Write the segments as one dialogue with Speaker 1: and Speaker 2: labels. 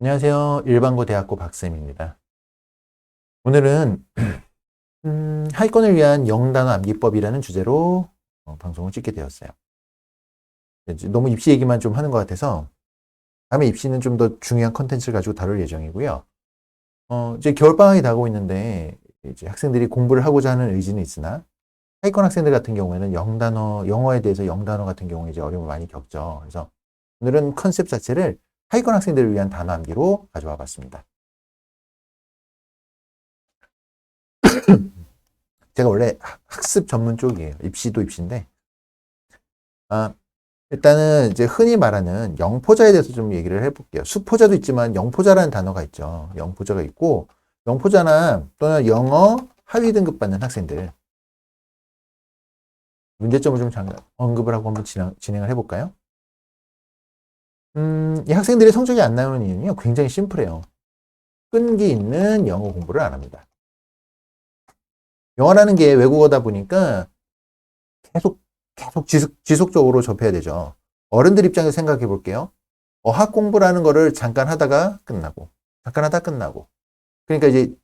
Speaker 1: 안녕하세요. 일반고대학교 박쌤입니다. 오늘은 하위권을 위한 영단어 암기법이라는 주제로 방송을 찍게 되었어요. 너무 입시 얘기만 좀 하는 것 같아서 다음에 입시는 좀 더 중요한 컨텐츠를 가지고 다룰 예정이고요. 이제 겨울방학이 다가오고 있는데 이제 학생들이 공부를 하고자 하는 의지는 있으나 하위권 학생들 같은 경우에는 영어에 대해서 영단어 같은 경우에 이제 어려움을 많이 겪죠. 그래서 오늘은 컨셉 자체를 하위권 학생들을 위한 단어 암기로 가져와 봤습니다. 제가 원래 학습 전문 쪽이에요. 입시도 입시인데. 일단은 이제 흔히 말하는 영포자에 대해서 좀 얘기를 해볼게요. 수포자도 있지만 영포자라는 단어가 있죠. 영포자가 있고, 영포자나 또는 영어 하위 등급 받는 학생들. 문제점을 좀 잠깐 언급을 하고 한번 진행을 해볼까요? 이 학생들이 성적이 안 나오는 이유는요, 굉장히 심플해요. 끈기 있는 영어 공부를 안 합니다. 영어라는 게 외국어다 보니까 계속 지속적으로 접해야 되죠. 어른들 입장에서 생각해 볼게요. 어학 공부라는 거를 잠깐 하다가 끝나고, 잠깐 하다 끝나고. 그러니까 이제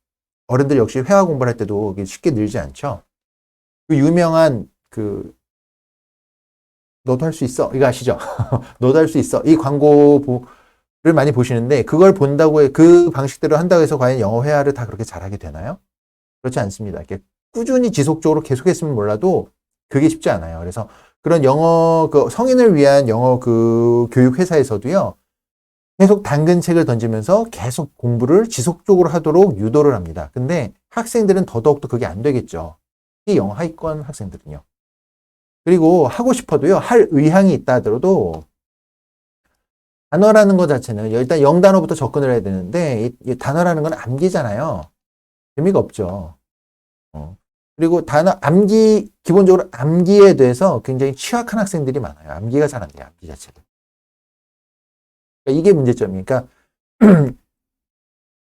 Speaker 1: 어른들 역시 회화 공부를 할 때도 쉽게 늘지 않죠. 그 유명한 너도 할 수 있어. 이거 아시죠? 너도 할 수 있어. 이 광고를 많이 보시는데 그걸 본다고 그 방식대로 한다고 해서 과연 영어 회화를 다 그렇게 잘하게 되나요? 그렇지 않습니다. 이렇게 꾸준히 지속적으로 계속했으면 몰라도 그게 쉽지 않아요. 그래서 그런 영어 성인을 위한 영어 교육 회사에서도요. 계속 당근책을 던지면서 계속 공부를 지속적으로 하도록 유도를 합니다. 근데 학생들은 더더욱더 그게 안 되겠죠. 이 영어 하위권 학생들은요. 그리고 하고 싶어도요. 할 의향이 있다 하더라도 단어라는 것 자체는 일단 영단어부터 접근을 해야 되는데 이 단어라는 건 암기잖아요. 재미가 없죠. 그리고 기본적으로 암기에 대해서 굉장히 취약한 학생들이 많아요. 암기가 잘 안 돼요. 암기 자체가. 그러니까 이게 문제점이니까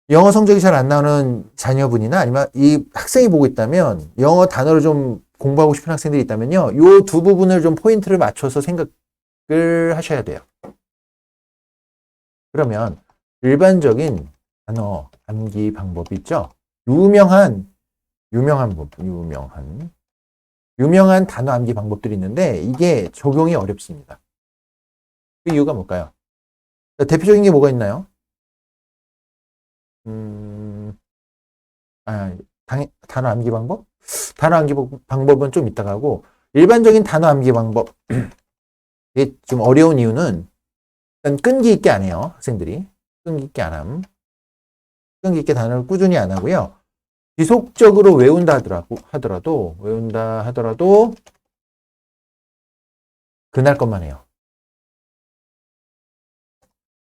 Speaker 1: 영어 성적이 잘 안 나오는 자녀분이나 아니면 이 학생이 보고 있다면 영어 단어를 좀 공부하고 싶은 학생들이 있다면요. 이 두 부분을 좀 포인트를 맞춰서 생각을 하셔야 돼요. 그러면 일반적인 단어 암기 방법이 있죠. 유명한 단어 암기 방법들이 있는데 이게 적용이 어렵습니다. 그 이유가 뭘까요? 대표적인 게 뭐가 있나요? 단어 암기 방법? 단어 암기 방법은 좀 이따가 하고 일반적인 단어 암기 방법 이게 좀 어려운 이유는 일단 끈기 있게 안 해요. 학생들이 끈기 있게 안 함. 끈기 있게 단어를 꾸준히 안 하고요. 지속적으로 외운다 하더라도 그날 것만 해요.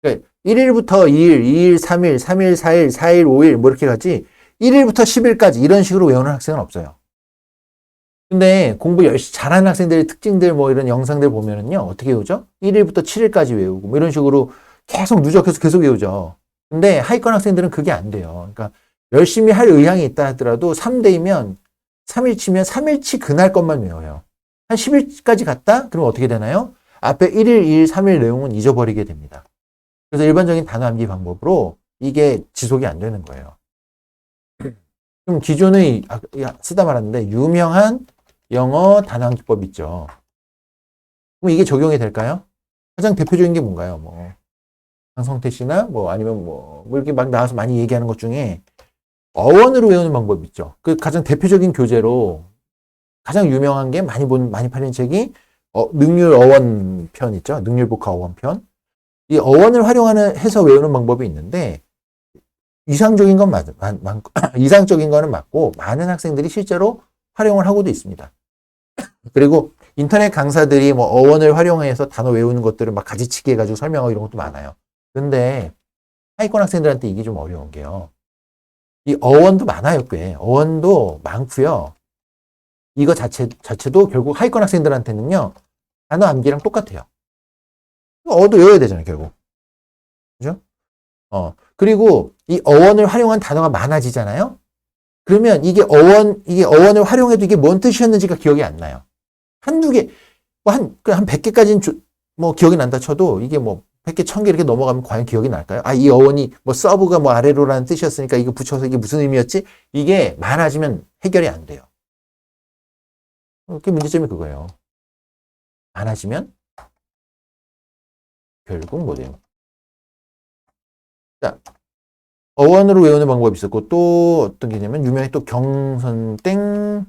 Speaker 1: 그러니까 1일부터 2일, 2일, 3일, 3일, 4일, 4일, 5일 뭐 이렇게 가지 1일부터 10일까지 이런 식으로 외우는 학생은 없어요. 근데 공부 열심히 잘하는 학생들의 특징들 뭐 이런 영상들 보면은요. 어떻게 외우죠? 1일부터 7일까지 외우고 뭐 이런 식으로 계속 누적해서 계속 외우죠. 근데 하위권 학생들은 그게 안 돼요. 그러니까 열심히 할 의향이 있다 하더라도 3대이면 3일치면 3일치 그날 것만 외워요. 한 10일까지 갔다? 그럼 어떻게 되나요? 앞에 1일, 2일, 3일 내용은 잊어버리게 됩니다. 그래서 일반적인 단어 암기 방법으로 이게 지속이 안 되는 거예요. 그럼 기존의 쓰다 말았는데 유명한 영어 단어 암기법 있죠. 그럼 이게 적용이 될까요? 가장 대표적인 게 뭔가요? 뭐 강성태 씨나 뭐 아니면 뭐 이렇게 막 나와서 많이 얘기하는 것 중에 어원으로 외우는 방법 있죠. 그 가장 대표적인 교재로 가장 유명한 게 많이 팔린 책이 능률 어원 편 있죠. 능률 복화 어원 편. 이 어원을 해서 외우는 방법이 있는데 이상적인 건 이상적인 거는 맞고 많은 학생들이 실제로 활용을 하고도 있습니다. 그리고 인터넷 강사들이 뭐 어원을 활용해서 단어 외우는 것들을 막 가지치기 해가지고 설명하고 이런 것도 많아요. 근데 하위권 학생들한테 이게 좀 어려운 게요. 이 어원도 많아요, 꽤. 어원도 많고요. 이거 자체도 결국 하위권 학생들한테는요. 단어 암기랑 똑같아요. 어도 외워야 되잖아요, 결국. 그죠? 그리고 이 어원을 활용한 단어가 많아지잖아요? 그러면 이게 어원을 활용해도 이게 뭔 뜻이었는지가 기억이 안 나요. 한두 개, 한 100개까지는 뭐 기억이 난다 쳐도 이게 뭐 100개, 1000개 이렇게 넘어가면 과연 기억이 날까요? 아, 이 어원이 뭐 서브가 뭐 아래로라는 뜻이었으니까 이거 붙여서 이게 무슨 의미였지? 이게 많아지면 해결이 안 돼요. 그 문제점이 그거예요. 많아지면 결국 뭐 돼요? 자, 어원으로 외우는 방법이 있었고 또 어떤 게 있냐면 유명히 또 경선땡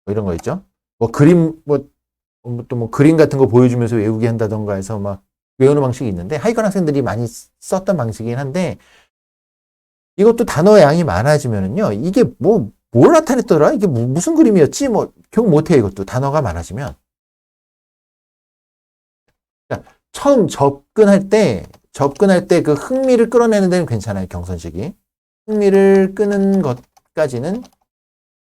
Speaker 1: 뭐 이런 거 있죠. 뭐 그림 또 뭐 그림 같은 거 보여주면서 외우게 한다던가 해서 막 외우는 방식이 있는데 하위권 학생들이 많이 썼던 방식이긴 한데 이것도 단어 양이 많아지면은요 이게 뭘 나타냈더라 이게 무슨 그림이었지 뭐 기억 못해 이것도 단어가 많아지면 그러니까 처음 접근할 때 그 흥미를 끌어내는 데는 괜찮아요 경선식이 흥미를 끄는 것까지는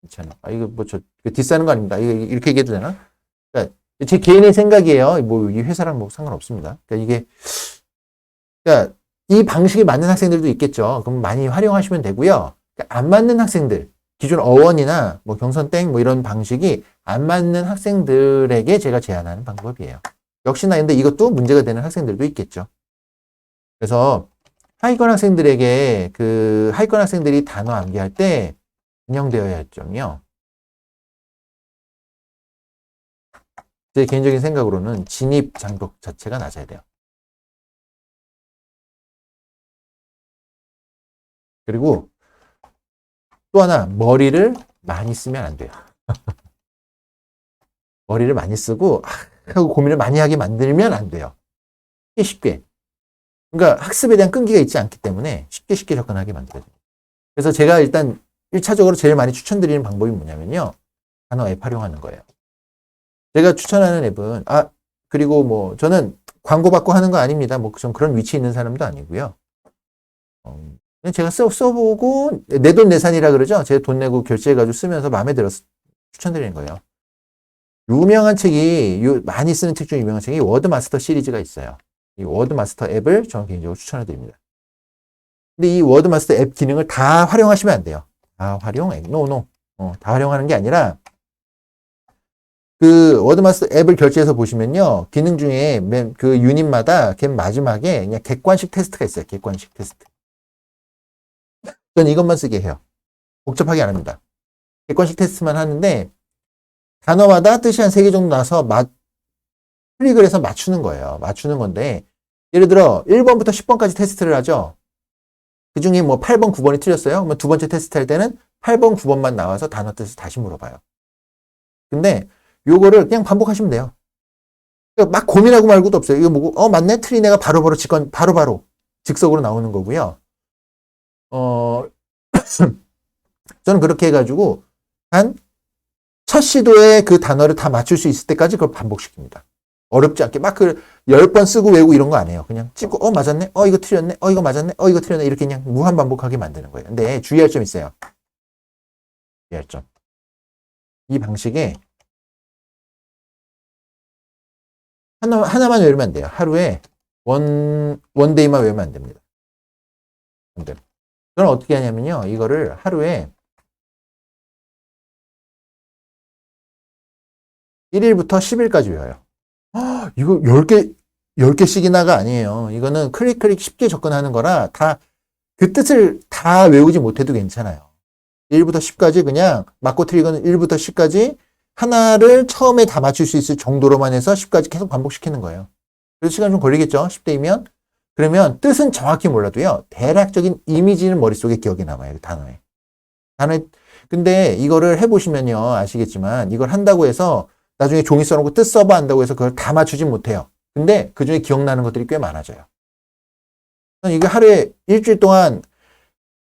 Speaker 1: 괜찮아. 아 이거 뭐 저 디스하는 거 아닙니다. 이거 이렇게 얘기해도 되나? 그러니까 제 개인의 생각이에요. 뭐 이 회사랑 뭐 상관없습니다. 그러니까 이게 그러니까 이 방식이 맞는 학생들도 있겠죠. 그럼 많이 활용하시면 되고요. 그러니까 안 맞는 학생들, 기존 어원이나 뭐 경선땡 뭐 이런 방식이 안 맞는 학생들에게 제가 제안하는 방법이에요. 역시나 근데 이것도 문제가 되는 학생들도 있겠죠. 그래서 하위권 학생들에게 그 하위권 학생들이 단어 암기할 때 운영되어야 할 점이요. 제 개인적인 생각으로는 진입 장벽 자체가 낮아야 돼요. 그리고 또 하나 머리를 많이 쓰면 안 돼요. 머리를 많이 쓰고 하고 고민을 많이 하게 만들면 안 돼요. 쉽게. 그러니까 학습에 대한 끈기가 있지 않기 때문에 쉽게 접근하게 만들어야 돼요. 그래서 제가 일단 1차적으로 제일 많이 추천드리는 방법이 뭐냐면요. 단어 앱 활용하는 거예요. 제가 추천하는 앱은 그리고 뭐 저는 광고 받고 하는 거 아닙니다. 뭐 좀 그런 위치에 있는 사람도 아니고요. 제가 써보고 내 돈 내산이라 그러죠. 제 돈 내고 결제해가지고 쓰면서 마음에 들어서 추천드리는 거예요. 유명한 책이 많이 쓰는 책 중에 유명한 책이 워드마스터 시리즈가 있어요. 이 워드마스터 앱을 저는 개인적으로 추천해 드립니다. 근데 이 워드마스터 앱 기능을 다 활용하시면 안 돼요. 다 활용? 노. 다 활용하는 게 아니라 그 워드마스터 앱을 결제해서 보시면요. 기능 중에 그 유닛마다 걔 마지막에 그냥 객관식 테스트가 있어요. 객관식 테스트. 저는 이것만 쓰게 해요. 복잡하게 안 합니다. 객관식 테스트만 하는데 단어마다 뜻이 한 3개 정도 나서 클릭을 해서 맞추는 거예요. 맞추는 건데 예를 들어 1번부터 10번까지 테스트를 하죠. 그 중에 뭐 8번, 9번이 틀렸어요. 그러면 두 번째 테스트 할 때는 8번, 9번만 나와서 단어 뜻을 다시 물어봐요. 근데 요거를 그냥 반복하시면 돼요. 막 고민하고 말고도 없어요. 이거 뭐고 맞네? 틀린 애가 바로 즉석으로 나오는 거고요. 저는 그렇게 해가지고 첫 시도에 그 단어를 다 맞출 수 있을 때까지 그걸 반복시킵니다. 어렵지 않게 막 10번 쓰고 외우고 이런 거 안 해요. 그냥 찍고 맞았네? 이거 틀렸네? 이거 맞았네? 이거 틀렸네? 이렇게 그냥 무한 반복하게 만드는 거예요. 근데 주의할 점 있어요. 주의할 점. 이 방식에 하나만 외우면 안 돼요. 하루에 원데이만 외우면 안 됩니다. 저는 어떻게 하냐면요. 이거를 하루에 1일부터 10일까지 외워요. 이거 10개씩이나가 아니에요. 이거는 클릭 쉽게 접근하는 거라 그 뜻을 다 외우지 못해도 괜찮아요. 1부터 10까지 그냥 맞고 틀리거는 1부터 10까지 하나를 처음에 다 맞출 수 있을 정도로만 해서 10까지 계속 반복시키는 거예요. 그래서 시간 좀 걸리겠죠? 10대이면. 그러면 뜻은 정확히 몰라도요. 대략적인 이미지는 머릿속에 기억이 남아요. 그 단어에. 근데 이거를 해보시면요. 아시겠지만 이걸 한다고 해서 나중에 종이 써놓고 뜻 써봐 한다고 해서 그걸 다 맞추진 못해요. 근데 그 중에 기억나는 것들이 꽤 많아져요. 이거 하루에 일주일 동안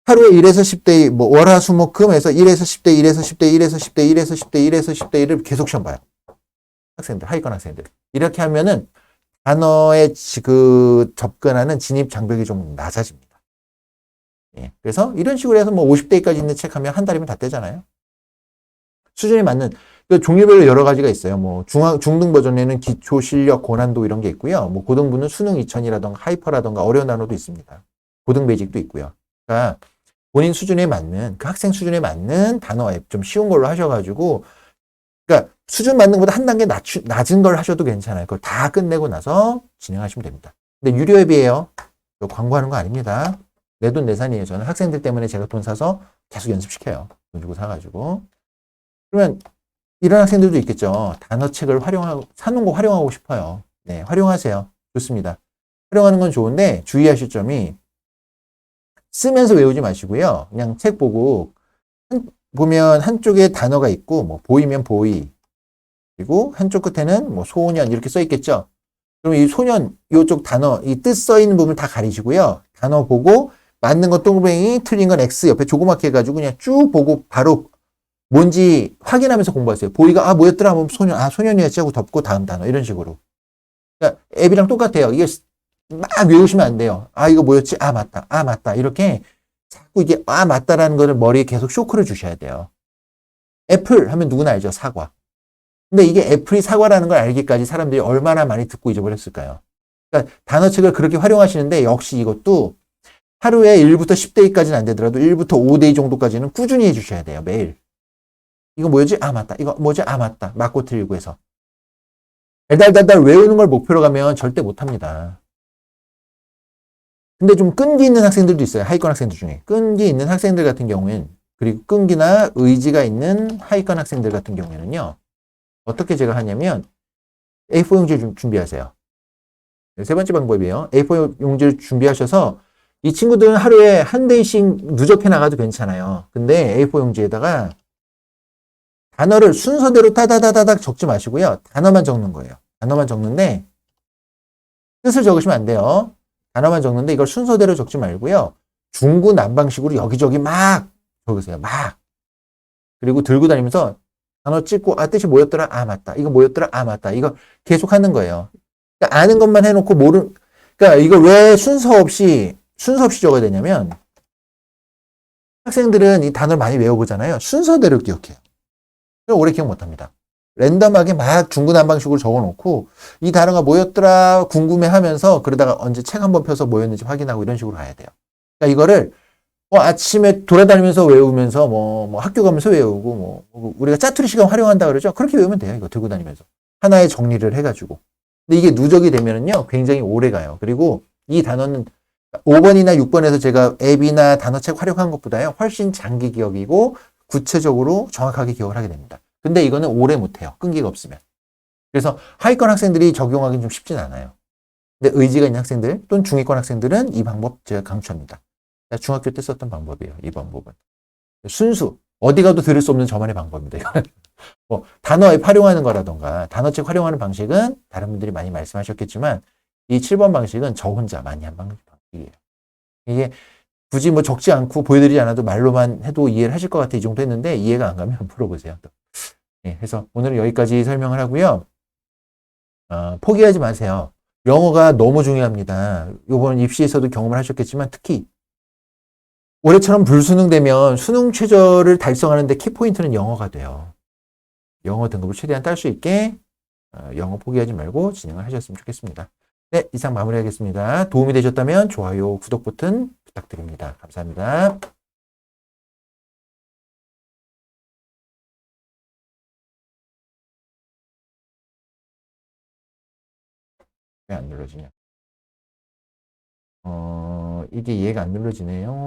Speaker 1: 하루에 1에서 10대, 뭐, 월화수목금 해서 1에서 10대, 1에서 10대, 1에서 10대, 1에서 10대, 1에서 10대, 1을 계속 시험 봐요. 학생들, 하위권 학생들. 이렇게 하면은 단어에 접근하는 진입 장벽이 좀 낮아집니다. 예. 그래서 이런 식으로 해서 뭐 50대까지 있는 책 하면 한 달이면 다 떼잖아요. 수준에 맞는, 종류별로 여러 가지가 있어요. 뭐, 중등 버전에는 기초, 실력, 고난도 이런 게 있고요. 뭐, 고등부는 수능 2000이라던가 하이퍼라던가 어려운 단어도 있습니다. 고등 베이직도 있고요. 그러니까 본인 수준에 맞는, 그 학생 수준에 맞는 단어 앱 좀 쉬운 걸로 하셔가지고 그러니까 수준 맞는 것보다 한 단계 낮은 걸 하셔도 괜찮아요. 그걸 다 끝내고 나서 진행하시면 됩니다. 근데 유료 앱이에요. 이거 광고하는 거 아닙니다. 내 돈 내산이에요. 저는 학생들 때문에 제가 돈 사서 계속 연습시켜요. 돈 주고 사가지고. 그러면 이런 학생들도 있겠죠. 단어책을 사놓은 거 활용하고 싶어요. 네, 활용하세요. 좋습니다. 활용하는 건 좋은데 주의하실 점이 쓰면서 외우지 마시고요. 그냥 책 보고 보면 한쪽에 단어가 있고 뭐 보이면 보이 그리고 한쪽 끝에는 뭐 소년 이렇게 써 있겠죠. 그럼 이 소년 이쪽 단어 이 뜻 써 있는 부분 다 가리시고요. 단어 보고 맞는 건 동그라미 틀린 건 X 옆에 조그맣게 해가지고 그냥 쭉 보고 바로 뭔지 확인하면서 공부하세요. 보이가 뭐였더라 하면 소년이었지 하고 덮고 다음 단어 이런 식으로. 그러니까 앱이랑 똑같아요. 이게 막 외우시면 안 돼요. 이거 뭐였지? 맞다. 이렇게 자꾸 이게 맞다라는 거를 머리에 계속 쇼크를 주셔야 돼요. 애플 하면 누구나 알죠. 사과. 근데 이게 애플이 사과라는 걸 알기까지 사람들이 얼마나 많이 듣고 잊어버렸을까요? 그러니까 단어책을 그렇게 활용하시는데 역시 이것도 하루에 1부터 10대까지는 안 되더라도 1부터 5대 정도까지는 꾸준히 해주셔야 돼요. 매일. 이거 뭐였지? 맞다. 이거 뭐지? 맞다. 맞고 틀리고 해서. 달달달달 외우는 걸 목표로 가면 절대 못합니다. 근데 좀 끈기 있는 학생들도 있어요. 하위권 학생들 중에. 끈기 있는 학생들 같은 경우엔 그리고 끈기나 의지가 있는 하위권 학생들 같은 경우에는요. 어떻게 제가 하냐면 A4 용지를 준비하세요. 세 번째 방법이에요. A4 용지를 준비하셔서 이 친구들은 하루에 한 대씩 누적해 나가도 괜찮아요. 근데 A4 용지에다가 단어를 순서대로 따다다다닥 적지 마시고요. 단어만 적는 거예요. 단어만 적는데 뜻을 적으시면 안 돼요. 단어만 적는데 이걸 순서대로 적지 말고요. 중구난방식으로 여기저기 막 적으세요. 막. 그리고 들고 다니면서 단어 찍고 뜻이 뭐였더라? 맞다. 이거 뭐였더라? 맞다. 이거 계속 하는 거예요. 그러니까 아는 것만 해놓고 그러니까 이걸 왜 순서 없이 적어야 되냐면 학생들은 이 단어를 많이 외워보잖아요. 순서대로 기억해요. 그럼 오래 기억 못합니다. 랜덤하게 막 중구난방식으로 적어놓고 이 단어가 뭐였더라 궁금해하면서 그러다가 언제 책 한번 펴서 뭐였는지 확인하고 이런 식으로 가야 돼요. 그러니까 이거를 아침에 돌아다니면서 외우면서 뭐 학교 가면서 외우고 뭐 우리가 짜투리 시간 활용한다 그러죠. 그렇게 외우면 돼요. 이거 들고 다니면서 하나의 정리를 해가지고. 근데 이게 누적이 되면은요 굉장히 오래 가요. 그리고 이 단어는 5번이나 6번에서 제가 앱이나 단어책 활용한 것보다요 훨씬 장기 기억이고 구체적으로 정확하게 기억을 하게 됩니다. 근데 이거는 오래 못해요. 끈기가 없으면. 그래서 하위권 학생들이 적용하기는 좀 쉽진 않아요. 근데 의지가 있는 학생들 또는 중위권 학생들은 이 방법 제가 강추합니다. 중학교 때 썼던 방법이에요. 이 방법은. 순수. 어디 가도 들을 수 없는 저만의 방법입니다. 뭐 단어에 활용하는 거라던가 단어책 활용하는 방식은 다른 분들이 많이 말씀하셨겠지만 이 7번 방식은 저 혼자 많이 한 방식이에요. 이게 굳이 뭐 적지 않고 보여드리지 않아도 말로만 해도 이해를 하실 것 같아 이 정도 했는데 이해가 안 가면 물어보세요. 또. 네, 그래서 오늘은 여기까지 설명을 하고요. 포기하지 마세요. 영어가 너무 중요합니다. 이번 입시에서도 경험을 하셨겠지만 특히 올해처럼 불수능 되면 수능 최저를 달성하는데 키포인트는 영어가 돼요. 영어 등급을 최대한 딸 수 있게 영어 포기하지 말고 진행을 하셨으면 좋겠습니다. 네, 이상 마무리하겠습니다. 도움이 되셨다면 좋아요, 구독 버튼 부탁드립니다. 감사합니다. 왜 안 눌러지냐? 이게 이해가 안 눌러지네요.